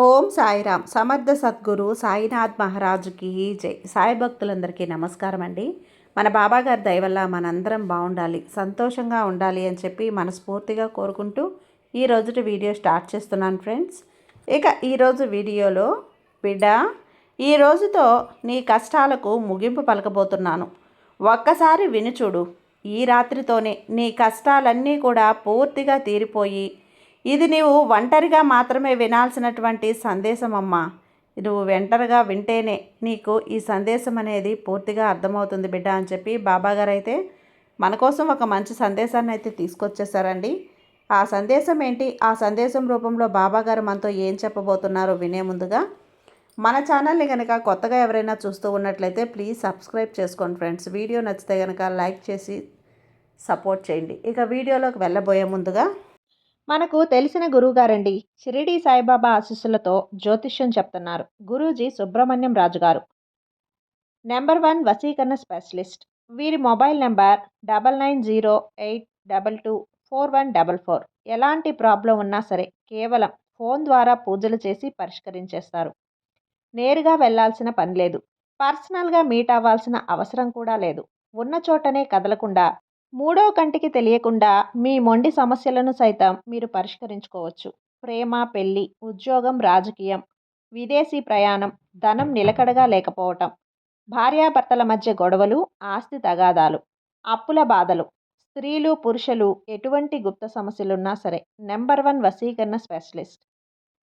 ఓం సాయిరామ్. సమర్థ సద్గురు సాయినాథ్ మహారాజుకి జై. సాయి భక్తులందరికీ నమస్కారం అండి. మన బాబాగారి దయ వల్ల మనందరం బాగుండాలి, సంతోషంగా ఉండాలి అని చెప్పి మనస్ఫూర్తిగా కోరుకుంటూ ఈ రోజుటి వీడియో స్టార్ట్ చేస్తున్నాను ఫ్రెండ్స్. ఇక ఈరోజు వీడియోలో బిడ్డ, ఈ రోజుతో నీ కష్టాలకు ముగింపు పలకబోతున్నాను. ఒక్కసారి విని చూడు. ఈ రాత్రితోనే నీ కష్టాలన్నీ కూడా పూర్తిగా తీరిపోయి, ఇది నీవు ఒంటరిగా మాత్రమే వినాల్సినటువంటి సందేశం అమ్మా. నువ్వు ఒంటరిగా వింటేనే నీకు ఈ సందేశం అనేది పూర్తిగా అర్థమవుతుంది బిడ్డ అని చెప్పి బాబాగారు అయితే మన కోసం ఒక మంచి సందేశాన్ని అయితే తీసుకొచ్చేసారండి. ఆ సందేశం ఏంటి, ఆ సందేశం రూపంలో బాబాగారు మనతో ఏం చెప్పబోతున్నారో వినే ముందుగా మన ఛానల్ని కనుక కొత్తగా ఎవరైనా చూస్తూ ఉన్నట్లయితే ప్లీజ్ సబ్స్క్రైబ్ చేసుకోండి ఫ్రెండ్స్. వీడియో నచ్చితే కనుక లైక్ చేసి సపోర్ట్ చేయండి. ఇక వీడియోలోకి వెళ్ళబోయే ముందుగా మనకు తెలిసిన గురువుగారండి, షిరిడి సాయిబాబా ఆశీస్సులతో జ్యోతిష్యం చెప్తున్నారు గురూజీ సుబ్రహ్మణ్యం రాజు గారు. నెంబర్ 1 వశీకరణ స్పెషలిస్ట్. వీరి మొబైల్ నెంబర్ 9908224144. ఎలాంటి ప్రాబ్లం ఉన్నా సరే కేవలం ఫోన్ ద్వారా పూజలు చేసి పరిష్కరించేస్తారు. నేరుగా వెళ్లాల్సిన పని లేదు, పర్సనల్గా మీట్ అవ్వాల్సిన అవసరం కూడా లేదు. ఉన్న చోటనే కదలకుండా, మూడో కంటికి తెలియకుండా మీ మొండి సమస్యలను సైతం మీరు పరిష్కరించుకోవచ్చు. ప్రేమ, పెళ్లి, ఉద్యోగం, రాజకీయం, విదేశీ ప్రయాణం, ధనం నిలకడగా లేకపోవటం, భార్యాభర్తల మధ్య గొడవలు, ఆస్తి తగాదాలు, అప్పుల బాధలు, స్త్రీలు పురుషులు ఎటువంటి గుప్త సమస్యలున్నా సరే నెంబర్ 1 వశీకరణ స్పెషలిస్ట్.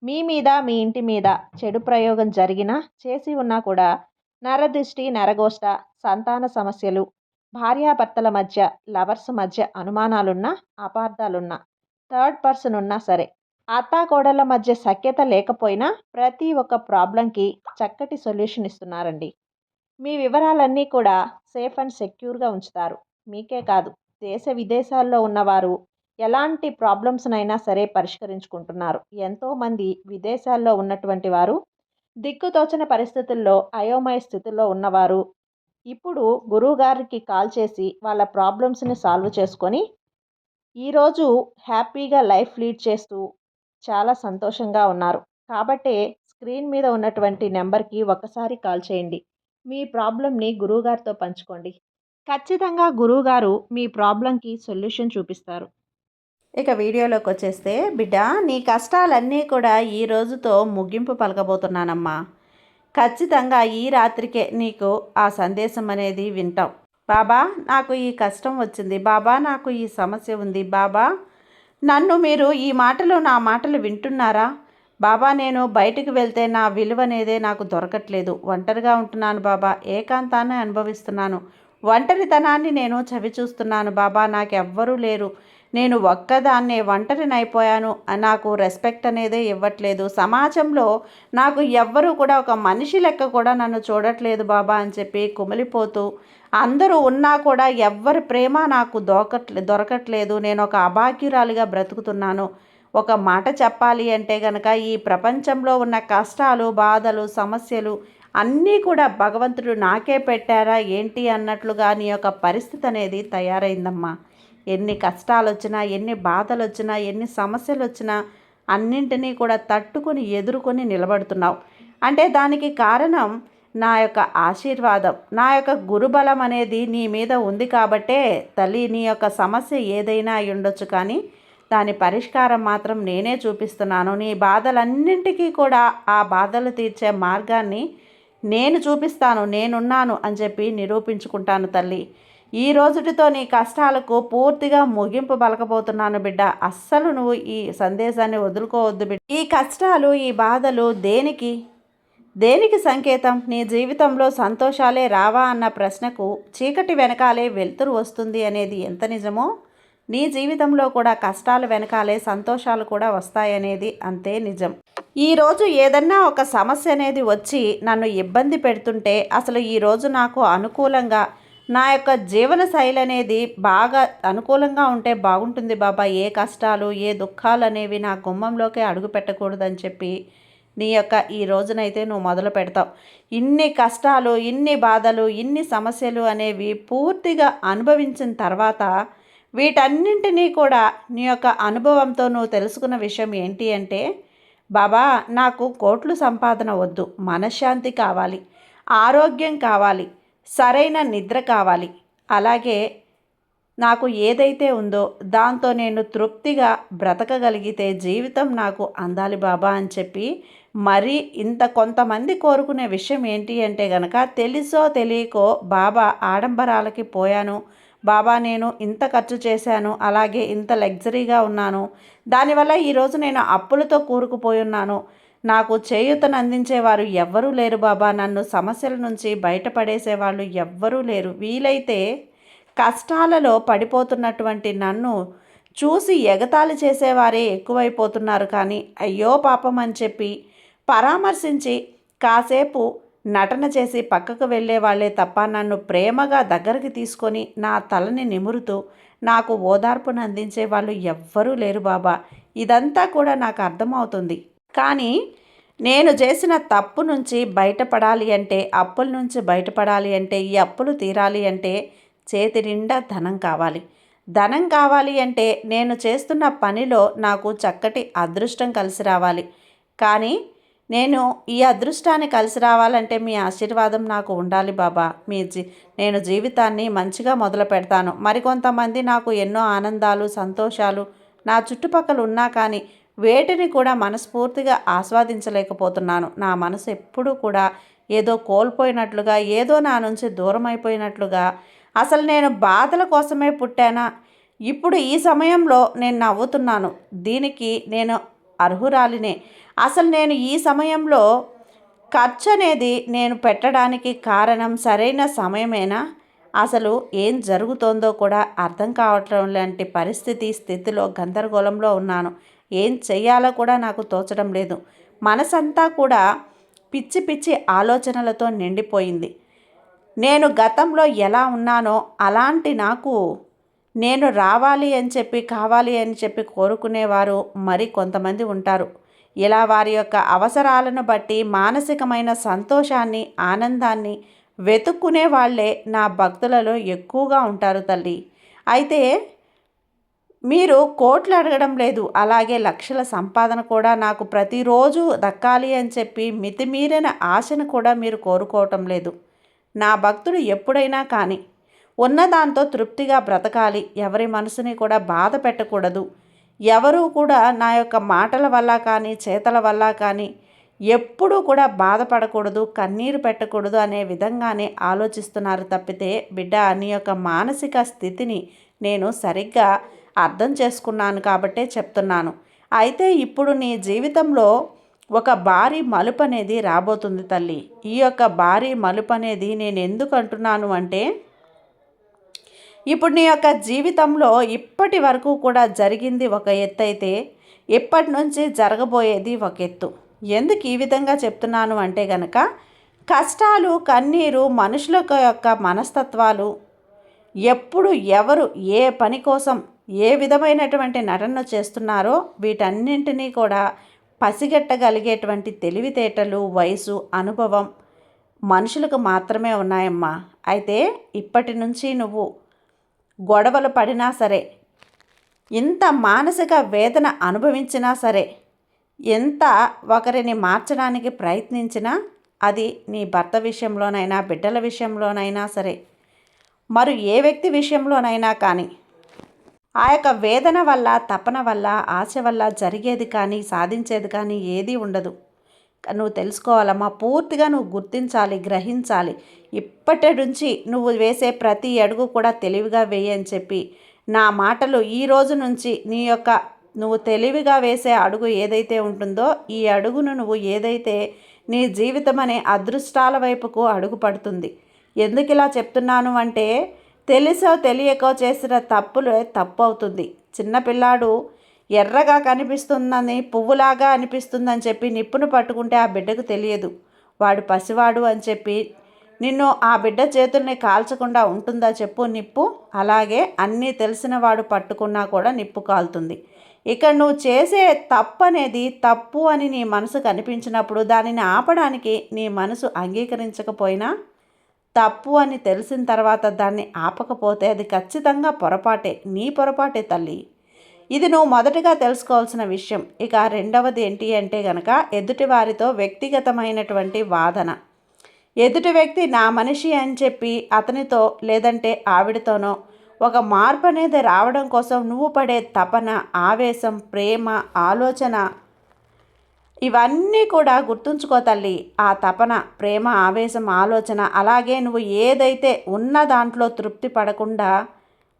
మీ మీద, మీ ఇంటి మీద చెడు ప్రయోగం జరిగినా, చేసి ఉన్నా కూడా నరదృష్టి, నరగోష్ట, సంతాన సమస్యలు, భార్యాభర్తల మధ్య, లవర్స్ మధ్య అనుమానాలున్నా, అపార్థాలున్నా, థర్డ్ పర్సన్ ఉన్నా సరే, అత్తాకోడళ్ళ మధ్య సఖ్యత లేకపోయినా ప్రతి ఒక్క ప్రాబ్లంకి చక్కటి సొల్యూషన్ ఇస్తున్నారండి. మీ వివరాలన్నీ కూడా సేఫ్ అండ్ సెక్యూర్గా ఉంచుతారు. మీకే కాదు, దేశ విదేశాల్లో ఉన్నవారు ఎలాంటి ప్రాబ్లమ్స్నైనా సరే పరిష్కరించుకుంటున్నారు. ఎంతోమంది విదేశాల్లో ఉన్నటువంటి వారు, దిక్కుతోచని పరిస్థితుల్లో అయోమయ స్థితిలో ఉన్నవారు ఇప్పుడు గురువుగారికి కాల్ చేసి వాళ్ళ ప్రాబ్లమ్స్ని సాల్వ్ చేసుకొని ఈరోజు హ్యాపీగా లైఫ్ లీడ్ చేస్తూ చాలా సంతోషంగా ఉన్నారు. కాబట్టే స్క్రీన్ మీద ఉన్నటువంటి నెంబర్కి ఒక్కసారి కాల్ చేయండి. మీ ప్రాబ్లంని గురువుగారితో పంచుకోండి. ఖచ్చితంగా గురువుగారు మీ ప్రాబ్లంకి సొల్యూషన్ చూపిస్తారు. ఇక వీడియోలోకి వచ్చేస్తే బిడ్డ, నీ కష్టాలన్నీ కూడా ఈ రోజుతో ముగింపు పలకబోతున్నానమ్మా. ఖచ్చితంగా ఈ రాత్రికే నీకు ఆ సందేశం అనేది వింటాం. బాబా, నాకు ఈ కష్టం వచ్చింది, బాబా నాకు ఈ సమస్య ఉంది, బాబా నన్ను మీరు ఈ మాటలు, నా మాటలు వింటున్నారా? బాబా, నేను బయటికి వెళ్తే నా విలువ అనేదే నాకు దొరకట్లేదు, ఒంటరిగా ఉంటున్నాను బాబా, ఏకాంతాన్ని అనుభవిస్తున్నాను, ఒంటరితనాన్ని నేను చవి చూస్తున్నాను బాబా, నాకెవ్వరూ లేరు, నేను ఒక్కదాన్నే ఒంటరినైపోయాను, నాకు రెస్పెక్ట్ అనేది ఇవ్వట్లేదు, సమాజంలో నాకు ఎవ్వరూ కూడా ఒక మనిషి లెక్క కూడా నన్ను చూడట్లేదు బాబా అని చెప్పి కుమిలిపోతూ, అందరూ ఉన్నా కూడా ఎవ్వరి ప్రేమ నాకు దొరకట్లేదు, నేను ఒక అభాగ్యురాలిగా బ్రతుకుతున్నాను. ఒక మాట చెప్పాలి అంటే గనక ఈ ప్రపంచంలో ఉన్న కష్టాలు, బాధలు, సమస్యలు అన్నీ కూడా భగవంతుడు నాకే పెట్టారా ఏంటి అన్నట్లుగా నీ యొక్క పరిస్థితి అనేది తయారైందమ్మా. ఎన్ని కష్టాలు వచ్చినా, ఎన్ని బాధలు వచ్చినా, ఎన్ని సమస్యలు వచ్చినా అన్నింటినీ కూడా తట్టుకొని ఎదుర్కొని నిలబడుతున్నావు అంటే దానికి కారణం నా యొక్క ఆశీర్వాదం, నా యొక్క గురుబలం అనేది నీ మీద ఉంది కాబట్టే తల్లి. నీ యొక్క సమస్య ఏదైనా అయి ఉండొచ్చు, కానీ దాని పరిష్కారం మాత్రం నేనే చూపిస్తున్నాను. నీ బాధలన్నింటికీ కూడా ఆ బాధలు తీర్చే మార్గాన్ని నేను చూపిస్తాను, నేనున్నాను అని చెప్పి నిరూపించుకుంటాను తల్లి. ఈ రోజుటితో నీ కష్టాలకు పూర్తిగా ముగింపు పలకబోతున్నాను బిడ్డ. అస్సలు నువ్వు ఈ సందేశాన్ని వదులుకోవద్దు బిడ్డ. ఈ కష్టాలు, ఈ బాధలు దేనికి సంకేతం? నీ జీవితంలో సంతోషాలే రావా అన్న ప్రశ్నకు చీకటి వెనకాలే వెలుతురు వస్తుంది అనేది ఎంత నిజమో, నీ జీవితంలో కూడా కష్టాలు వెనకాలే సంతోషాలు కూడా వస్తాయనేది అంతే నిజం. ఈరోజు ఏదన్నా ఒక సమస్య అనేది వచ్చి నన్ను ఇబ్బంది పెడుతుంటే, అసలు ఈరోజు నాకు అనుకూలంగా నా యొక్క జీవన శైలి అనేది బాగా అనుకూలంగా ఉంటే బాగుంటుంది బాబా, ఏ కష్టాలు, ఏ దుఃఖాలు అనేవి నా గుమ్మంలోకి అడుగు పెట్టకూడదని చెప్పి నీ యొక్క ఈ రోజునైతే నువ్వు మొదలు పెడతావు. ఇన్ని కష్టాలు, ఇన్ని బాధలు, ఇన్ని సమస్యలు అనేవి పూర్తిగా అనుభవించిన తర్వాత వీటన్నింటినీ కూడా నీ యొక్క అనుభవంతో నువ్వు తెలుసుకున్న విషయం ఏంటి అంటే, బాబా, నాకు కోట్లు సంపాదన వద్దు, మనశ్శాంతి కావాలి, ఆరోగ్యం కావాలి, సరైన నిద్ర కావాలి, అలాగే నాకు ఏదైతే ఉందో దాంతో నేను తృప్తిగా బ్రతకగలిగితే జీవితం నాకు అందాలి బాబా అని చెప్పి మరి ఇంత కొంతమంది కోరుకునే విషయం ఏంటి అంటే గనక, తెలుసో తెలియకో బాబా ఆడంబరాలకి పోయాను, బాబా నేను ఇంత ఖర్చు చేశాను, అలాగే ఇంత లగ్జరీగా ఉన్నాను, దానివల్ల ఈరోజు నేను అప్పులతో కూరుకుపోయి ఉన్నాను, నాకు చేయూతను అందించేవారు ఎవ్వరూ లేరు బాబా, నన్ను సమస్యల నుంచి బయటపడేసేవాళ్ళు ఎవ్వరూ లేరు, వీలైతే కష్టాలలో పడిపోతున్నటువంటి నన్ను చూసి ఎగతాళి చేసేవారే ఎక్కువైపోతున్నారు, కానీ అయ్యో పాపం అని చెప్పి పరామర్శించి కాసేపు నటన చేసి పక్కకు వెళ్ళే వాళ్ళే తప్ప నన్ను ప్రేమగా దగ్గరికి తీసుకొని నా తలని నిమురుతూ నాకు ఓదార్పును అందించే వాళ్ళు ఎవ్వరూ లేరు బాబా. ఇదంతా కూడా నాకు అర్థమవుతుంది, కానీ నేను చేసిన తప్పు నుంచి బయటపడాలి అంటే, అప్పుల నుంచి బయటపడాలి అంటే, ఈ అప్పులు తీరాలి అంటే చేతి నిండా ధనం కావాలి. ధనం కావాలి అంటే నేను చేస్తున్న పనిలో నాకు చక్కటి అదృష్టం కలిసి రావాలి. కానీ నేను ఈ అదృష్టాన్ని కలిసి రావాలంటే మీ ఆశీర్వాదం నాకు ఉండాలి బాబా. నేను జీవితాన్ని మంచిగా మొదలు పెడతాను. మరికొంతమంది నాకు ఎన్నో ఆనందాలు, సంతోషాలు నా చుట్టుపక్కల ఉన్నా కానీ వేటిని కూడా మనస్ఫూర్తిగా ఆస్వాదించలేకపోతున్నాను. నా మనసు ఎప్పుడూ కూడా ఏదో కోల్పోయినట్లుగా, ఏదో నా నుంచి దూరం అయిపోయినట్లుగా, అసలు నేను బాధల కోసమే పుట్టానా, ఇప్పుడు ఈ సమయంలో నేను నవ్వుతున్నాను, దీనికి నేను అర్హురాలినే, అసలు నేను ఈ సమయంలో ఖర్చు అనేది నేను పెట్టడానికి కారణం సరైన సమయమేనా, అసలు ఏం జరుగుతోందో కూడా అర్థం కావట్లేదు లాంటి స్థితిలో గందరగోళంలో ఉన్నాను. ఏం చెయ్యాలో కూడా నాకు తోచడం లేదు. మనసంతా కూడా పిచ్చి పిచ్చి ఆలోచనలతో నిండిపోయింది. నేను గతంలో ఎలా ఉన్నానో అలాంటి నాకు నేను రావాలి అని చెప్పి, కావాలి అని చెప్పి కోరుకునేవారు మరి కొంతమంది ఉంటారు. ఇలా వారి యొక్క అవసరాలను బట్టి మానసికమైన సంతోషాన్ని, ఆనందాన్ని వెతుక్కునే వాళ్ళే నా భక్తులలో ఎక్కువగా ఉంటారు తల్లి. అయితే మీరు కోట్లు అడగడం లేదు, అలాగే లక్షల సంపాదన కూడా నాకు ప్రతిరోజు దక్కాలి అని చెప్పి మితిమీరిన ఆశను కూడా మీరు కోరుకోవటం లేదు. నా భక్తుడు ఎప్పుడైనా కానీ ఉన్నదాంతో తృప్తిగా బ్రతకాలి, ఎవరి మనసుని కూడా బాధ పెట్టకూడదు, ఎవరూ కూడా నా యొక్క మాటల వల్ల కానీ చేతల వల్ల కానీ ఎప్పుడూ కూడా బాధపడకూడదు, కన్నీరు పెట్టకూడదు అనే విధంగానే ఆలోచిస్తున్నారు తప్పితే, బిడ్డ నీ యొక్క మానసిక స్థితిని నేను సరిగ్గా అర్థం చేసుకున్నాను కాబట్టే చెప్తున్నాను. అయితే ఇప్పుడు నీ జీవితంలో ఒక భారీ మలుపు అనేది రాబోతుంది తల్లి. ఈ యొక్క భారీ మలుపు అనేది నేను ఎందుకు అంటున్నాను అంటే, ఇప్పుడు నీ యొక్క జీవితంలో ఇప్పటి వరకు కూడా జరిగింది ఒక ఎత్తు అయితే, ఇప్పటి నుంచి జరగబోయేది ఒక ఎత్తు. ఎందుకు ఈ విధంగా చెప్తున్నాను అంటే గనక, కష్టాలు, కన్నీరు, మనుషుల యొక్క మనస్తత్వాలు, ఎప్పుడు ఎవరు ఏ పని కోసం ఏ విధమైనటువంటి నటన చేస్తున్నారో వీటన్నింటినీ కూడా పసిగట్టగలిగేటువంటి తెలివితేటలు, వయసు, అనుభవం మనుషులకు మాత్రమే ఉన్నాయమ్మా. అయితే ఇప్పటి నుంచి నువ్వు గొడవలు పడినా సరే, ఇంత మానసిక వేదన అనుభవించినా సరే, ఎంత ఒకరిని మార్చడానికి ప్రయత్నించినా, అది నీ భర్త విషయంలోనైనా, బిడ్డల విషయంలోనైనా సరే, మరి ఏ వ్యక్తి విషయంలోనైనా కానీ, ఆ యొక్క వేదన వల్ల, తపన వల్ల, ఆశ వల్ల జరిగేది కానీ, సాధించేది కానీ ఏదీ ఉండదు. నువ్వు తెలుసుకోవాలమ్మా, పూర్తిగా నువ్వు గుర్తించాలి, గ్రహించాలి. ఇప్పటి నుంచి నువ్వు వేసే ప్రతి అడుగు కూడా తెలివిగా వేయని చెప్పి నా మాటలు ఈ రోజు నుంచి నువ్వు తెలివిగా వేసే అడుగు ఏదైతే ఉంటుందో, ఈ అడుగును నువ్వు ఏదైతే నీ జీవితం అనే అదృష్టాల వైపుకు అడుగు పడుతుంది. ఎందుకు ఇలా చెప్తున్నాను అంటే, తెలుసో తెలియకో చేసిన తప్పులే తప్పు అవుతుంది. చిన్నపిల్లాడు ఎర్రగా కనిపిస్తుందని, పువ్వులాగా అనిపిస్తుందని చెప్పి నిప్పును పట్టుకుంటే ఆ బిడ్డకు తెలియదు వాడు పసివాడు అని చెప్పి. నిన్ను ఆ బిడ్డ చేతుల్ని కాల్చకుండా ఉంటుందా చెప్పు నిప్పు? అలాగే అన్నీ తెలిసిన వాడు పట్టుకున్నా కూడా నిప్పు కాలుతుంది. ఇక నువ్వు చేసే తప్పు అనేది తప్పు అని నీ మనసు కనిపించినప్పుడు, దానిని ఆపడానికి నీ మనసు అంగీకరించకపోయినా, తప్పు అని తెలిసిన తర్వాత దాన్ని ఆపకపోతే అది ఖచ్చితంగా పొరపాటే, నీ పొరపాటే తల్లి. ఇది నువ్వు మొదటగా తెలుసుకోవాల్సిన విషయం. ఇక రెండవది ఏంటి అంటే గనక ఎదుటి వారితో వ్యక్తిగతమైనటువంటి వాదన. ఎదుటి వ్యక్తి నా మనిషి అని చెప్పి అతనితో లేదంటే ఆవిడతోనో ఒక మార్పు అనేది రావడం కోసం నువ్వు పడే తపన, ఆవేశం, ప్రేమ, ఆలోచన ఇవన్నీ కూడా గుర్తుంచుకో తల్లి. ఆ తపన, ప్రేమ, ఆవేశం, ఆలోచన అలాగే నువ్వు ఏదైతే ఉన్న దాంట్లో తృప్తి పడకుండా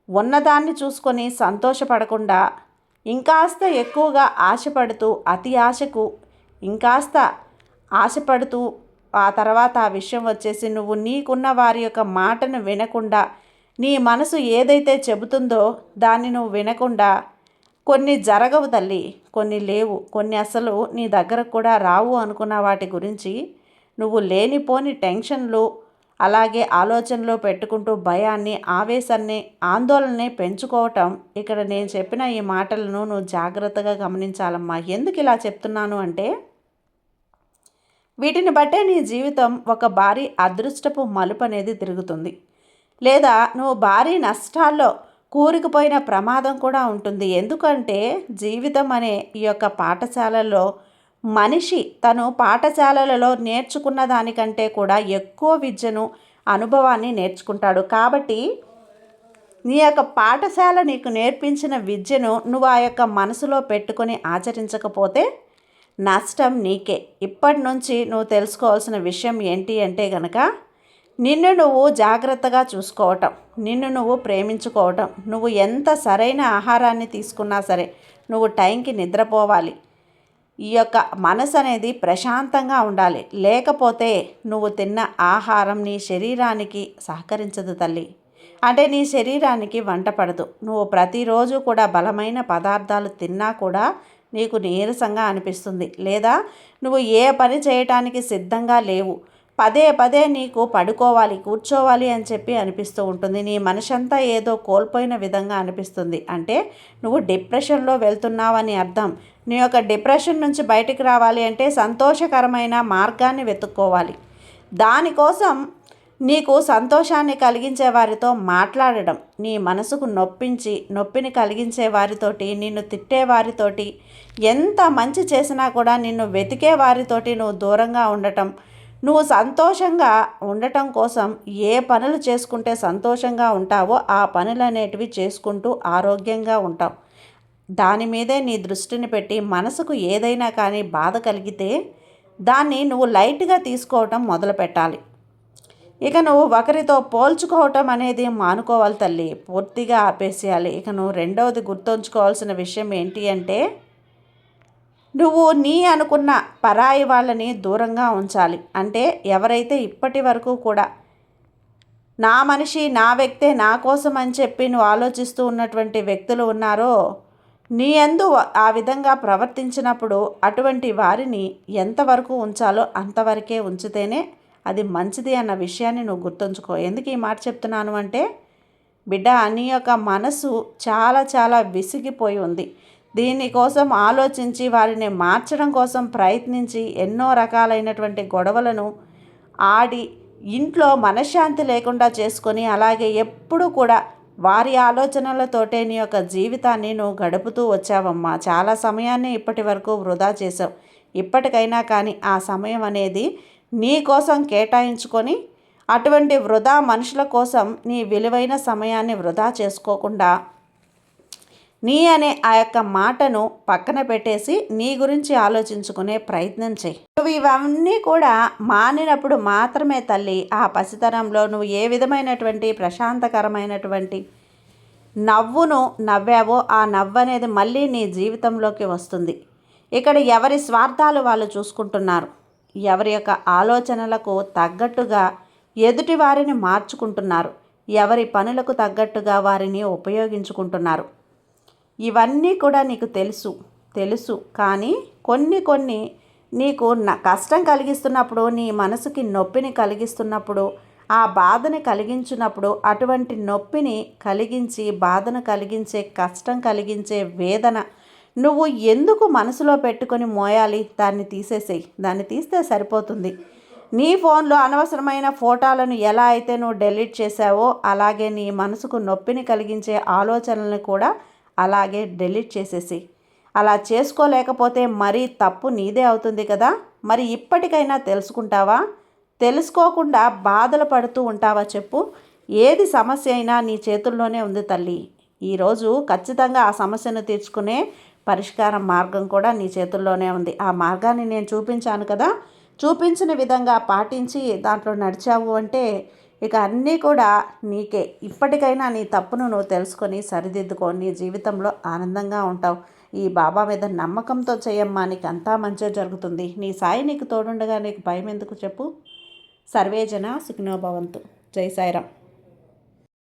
ఉన్నదాన్ని చూసుకొని సంతోషపడకుండా ఇంకాస్త ఎక్కువగా ఆశపడుతూ అతి ఆశకు ఇంకాస్త ఆశపడుతూ ఆ తర్వాత ఆ విషయం వచ్చేసి నువ్వు నీకున్న వారి యొక్క మాటను వినకుండా నీ మనసు ఏదైతే చెబుతుందో దాన్ని నువ్వు వినకుండా కొన్ని జరగవు తల్లి, కొన్ని లేవు, కొన్ని అసలు నీ దగ్గరకు కూడా రావు అనుకున్న వాటి గురించి నువ్వు లేనిపోని టెన్షన్లు అలాగే ఆలోచనలో పెట్టుకుంటూ భయాన్ని, ఆవేశాన్ని, ఆందోళనని పెంచుకోవటం. ఇక్కడ నేను చెప్పిన ఈ మాటలను నువ్వు జాగ్రత్తగా గమనించాలమ్మా. ఎందుకు ఇలా చెప్తున్నాను అంటే వీటిని బట్టే నీ జీవితం ఒక భారీ అదృష్టపు మలుపు అనేది తిరుగుతుంది, లేదా నువ్వు భారీ నష్టాల్లో కూరుకుపోయిన ప్రమాదం కూడా ఉంటుంది. ఎందుకంటే జీవితం అనే ఈ యొక్క పాఠశాలలో మనిషి తను పాఠశాలలలో నేర్చుకున్న దానికంటే కూడా ఎక్కువ విద్యను, అనుభవాన్ని నేర్చుకుంటాడు. కాబట్టి నీ యొక్క పాఠశాల నీకు నేర్పించిన విద్యను నువ్వు ఆ యొక్క మనసులో పెట్టుకొని ఆచరించకపోతే నష్టం నీకే. ఇప్పటి నుంచి నువ్వు తెలుసుకోవాల్సిన విషయం ఏంటి అంటే గనక నిన్ను నువ్వు జాగ్రత్తగా చూసుకోవటం, నిన్ను నువ్వు ప్రేమించుకోవటం, నువ్వు ఎంత సరైన ఆహారాన్ని తీసుకున్నా సరే నువ్వు టైంకి నిద్రపోవాలి. ఈ యొక్క మనసు అనేది ప్రశాంతంగా ఉండాలి. లేకపోతే నువ్వు తిన్న ఆహారం నీ శరీరానికి సహకరించదు తల్లి. అంటే నీ శరీరానికి వంట పడదు. నువ్వు ప్రతిరోజు కూడా బలమైన పదార్థాలు తిన్నా కూడా నీకు నీరసంగా అనిపిస్తుంది, లేదా నువ్వు ఏ పని చేయటానికి సిద్ధంగా లేవు. పదే పదే నీకు పడుకోవాలి, కూర్చోవాలి అని చెప్పి అనిపిస్తూ ఉంటుంది. నీ మనసంతా ఏదో కోల్పోయిన విధంగా అనిపిస్తుంది. అంటే నువ్వు డిప్రెషన్లో వెళ్తున్నావని అర్థం. నీ యొక్క డిప్రెషన్ నుంచి బయటికి రావాలి అంటే సంతోషకరమైన మార్గాన్ని వెతుక్కోవాలి. దానికోసం నీకు సంతోషాన్ని కలిగించే వారితో మాట్లాడడం, నీ మనసుకు నొప్పిని కలిగించే వారితోటి, నిన్ను తిట్టే వారితోటి, ఎంత మంచి చేసినా కూడా నిన్ను వెతికే వారితోటి నువ్వు దూరంగా ఉండటం. నువ్వు సంతోషంగా ఉండటం కోసం ఏ పనులు చేసుకుంటే సంతోషంగా ఉంటావో ఆ పనులు అనేటివి చేసుకుంటూ ఆరోగ్యంగా ఉంటావు. దాని మీదే నీ దృష్టిని పెట్టి మనసుకు ఏదైనా కానీ బాధ కలిగితే దాన్ని నువ్వు లైట్గా తీసుకోవటం మొదలు పెట్టాలి. ఇక నువ్వు ఒకరితో పోల్చుకోవటం అనేది మానుకోవాలి తల్లి, పూర్తిగా ఆపేసేయాలి. ఇక నువ్వు రెండవది గుర్తుంచుకోవాల్సిన విషయం ఏంటి అంటే నువ్వు నీ అనుకున్న పరాయి వాళ్ళని దూరంగా ఉంచాలి. అంటే ఎవరైతే ఇప్పటి వరకు కూడా నా మనిషి, నా వ్యక్తే, నా కోసం అని చెప్పి నువ్వు ఆలోచిస్తూ ఉన్నటువంటి వ్యక్తులు ఉన్నారో నీ యందు ఆ విధంగా ప్రవర్తించినప్పుడు అటువంటి వారిని ఎంతవరకు ఉంచాలో అంతవరకే ఉంచితేనే అది మంచిది అన్న విషయాన్ని నువ్వు గుర్తుంచుకో. ఎందుకు ఈ మాట చెప్తున్నాను అంటే బిడ్డ, నీ యొక్క మనసు చాలా చాలా విసిగిపోయి ఉంది. దీనికోసం ఆలోచించి వారిని మార్చడం కోసం ప్రయత్నించి ఎన్నో రకాలైనటువంటి గొడవలను ఆడి ఇంట్లో మనశ్శాంతి లేకుండా చేసుకొని అలాగే ఎప్పుడు కూడా వారి ఆలోచనలతోటే నీ యొక్క జీవితాన్ని నువ్వు గడుపుతూ వచ్చావమ్మా. చాలా సమయాన్ని ఇప్పటి వరకు వృధా చేసావు. ఇప్పటికైనా కానీ ఆ సమయం అనేది నీ కోసం కేటాయించుకొని అటువంటి వృధా మనుషుల కోసం నీ విలువైన సమయాన్ని వృధా చేసుకోకుండా నీ అనే ఆ యొక్క మాటను పక్కన పెట్టేసి నీ గురించి ఆలోచించుకునే ప్రయత్నం చేయి. నువ్వు ఇవన్నీ కూడా మానినప్పుడు మాత్రమే తల్లి ఆ పసితనంలో నువ్వు ఏ విధమైనటువంటి ప్రశాంతకరమైనటువంటి నవ్వును నవ్వావో ఆ నవ్వు అనేది మళ్ళీ నీ జీవితంలోకి వస్తుంది. ఇక్కడ ఎవరి స్వార్థాలు వాళ్ళు చూసుకుంటున్నారు, ఎవరి యొక్క ఆలోచనలకు తగ్గట్టుగా ఎదుటి వారిని మార్చుకుంటున్నారు, ఎవరి పనులకు తగ్గట్టుగా వారిని ఉపయోగించుకుంటున్నారు. ఇవన్నీ కూడా నీకు తెలుసు కానీ కొన్ని నీకు కష్టం కలిగిస్తున్నప్పుడు, నీ మనసుకి నొప్పిని కలిగిస్తున్నప్పుడు, ఆ బాధని కలిగించినప్పుడు అటువంటి నొప్పిని కలిగించి బాధను కలిగించే కష్టం కలిగించే వేదన నువ్వు ఎందుకు మనసులో పెట్టుకొని మోయాలి? దాన్ని తీసేసేయి. దాన్ని తీస్తే సరిపోతుంది. నీ ఫోన్లో అనవసరమైన ఫోటోలను ఎలా అయితే నువ్వు డెలీట్ చేసావో అలాగే నీ మనసుకు నొప్పిని కలిగించే ఆలోచనలను కూడా అలాగే డిలీట్ చేసేసి. అలా చేసుకోలేకపోతే మరీ తప్పు నీదే అవుతుంది కదా. మరి ఇప్పటికైనా తెలుసుకుంటావా? తెలుసుకోకుండా బాధలు పడుతూ ఉంటావా చెప్పు? ఏది సమస్య అయినా నీ చేతుల్లోనే ఉంది తల్లి. ఈరోజు ఖచ్చితంగా ఆ సమస్యను తీర్చుకునే పరిష్కారం మార్గం కూడా నీ చేతుల్లోనే ఉంది. ఆ మార్గాన్ని నేను చూపించాను కదా. చూపించిన విధంగా పాటించి దాంట్లో నడిచావు అంటే ఇక అన్నీ కూడా నీకే. ఇప్పటికైనా నీ తప్పును నువ్వు తెలుసుకొని సరిదిద్దుకో. నీ జీవితంలో ఆనందంగా ఉంటావు. ఈ బాబా మీద నమ్మకంతో చేయమ్మా, నీకు అంతా మంచిగా జరుగుతుంది. నీ సాయి నీకు తోడుండగా నీకు భయం ఎందుకు చెప్పు. సర్వేజన సుఖినో భవంతు. జై సాయిరాం.